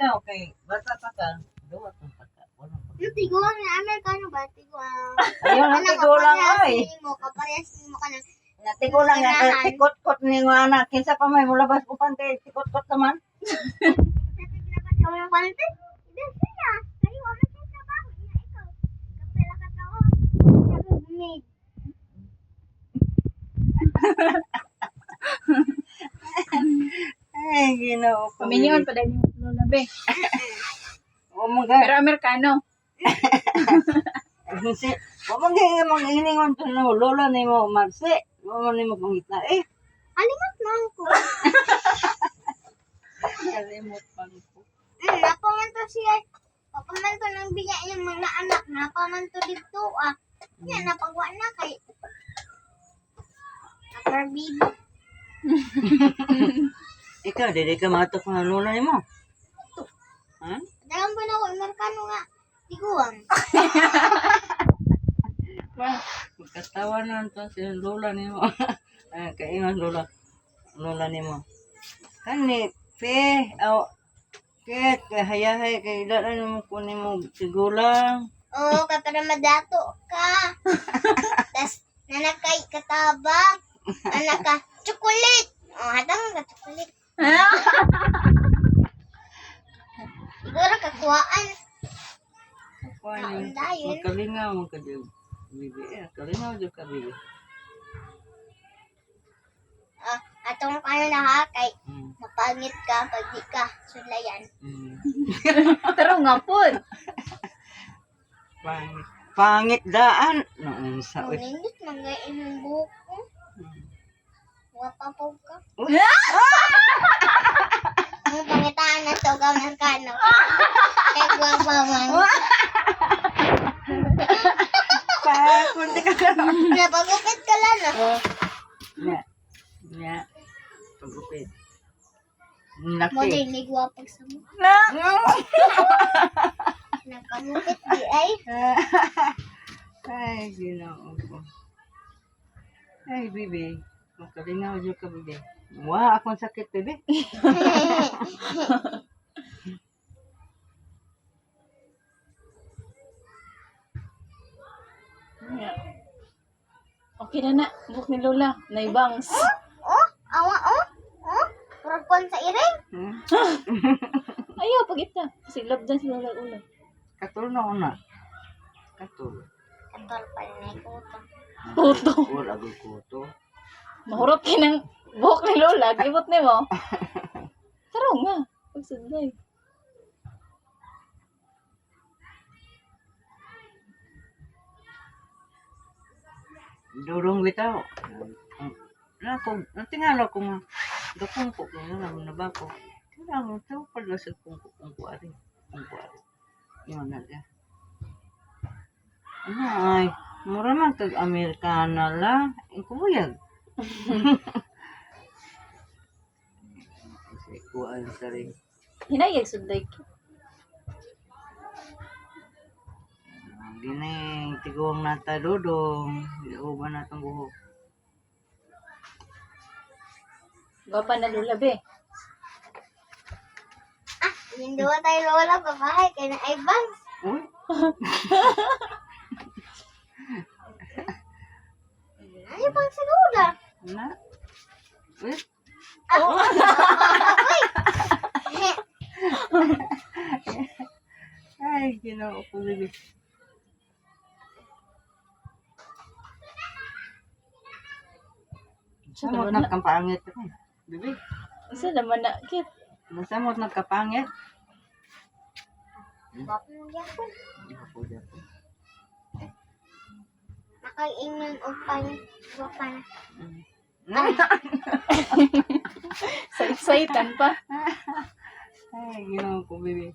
ikaw, kay bata pa ka. Duwa kang pagka. Walang pagka. Yung tiguan na Amerikano ba? Tiguan. Ayun, ang tigulang ay. Kaparehas mo ka na. Tigulang nga, kay tikot-kot ni nga anak. Kinsa pa may mulabas ko pante, tikot-kot naman. Sa mga kwante? Hindi, siya. Kayo, ano siya trabaho niya? Ikaw. Kapila ka tao. Nag-maid. Ay, ginoo ko. Paminyon pa dahil yung lola be. O mga. Pero Amerikano. O mga mag-iningon to no, lola ni mo, Marce. Lola ni mo pangitna. Eh, Alimot na ako. kalimot pang ko. Napaman to siya. Papaman to ng bigay yung mga anak. Napaman to dito ah. Yan, napagawa na kay. Nakarbibo. Ikaw, dili ka matok ng lola ni mo. Ha? Dalam pa na ako, Amerikano nga. Tiguan. Magkatawa na to si lola ni mo. Kaingon lola ni mo. Kani, fe, kaya hayahay kay daan mo kunin mo sigulang. Oo, kapag madato ka. Tas, nanakay katabang. Anak ka, chocolate. Oh, hatang ka chocolate. Siguro kakuhaan. Kuan dayon. magkalingaw mo ka diyo. Bibi, kalingaw diyo ka bibi. Atong ano na ha, kay Mm. mapangit ka pag di ka sulayan. Pero nga po. Pangit daan. Noon sa Ang nindot, manggain ng buhok ko. Wapapaw ka. Ang pangitaan na to, Amerikano. Kaya guwapawan. Kunti ka lang. Napagupit ka lang, no? Nya. Pagupit. Mo Naki. din, may guwapag sa mo. Napagupit di ay. Ay, ginoo ko. Ay, bibi. Makalingaw diyo ka, bibi. Wah, akong sakit, bibi. Okay na na. Buhok ni lola. Naibangs. Oh, awa, oh. Oh, purapon sa iring. Ayaw, pag ita. Kasi love dyan si lola ulo. Katul na una. Katul. Katol pa rin ay kuto. Kuto. Wala ko kuto. Mahurot ka ng buhok ni lola. Gibot ni mo. Taro nga. Pagsuday. Durong bitaw. Natingala ko nga. Gapong ko kung ano na ba ko. Kailangan ito pala sa kung kuwari. Kung kuwari. Yun na siya. Ano ay, mura man kag-Amerikana la. Ang kubuyag. Kasi kuwaan sa rin. Hinayag suday ko. Gining tiguang nata dudong. Iuban natong buhok. Gapa na lola be. Hindi ba tayo lola babae kaya na ay bangs. Uy. Ano bang sa lola? Na. Uy. Ay, ginoo ko, bibi. Samot nagkampangit. Bibi, Isa naman na. Kit. masamot nagkapangit. Bapo mo yapon. Ako dyan. Nakaingnan o pan. Wapan. Sa excitan pa. Ay, ginoo ko, bibi.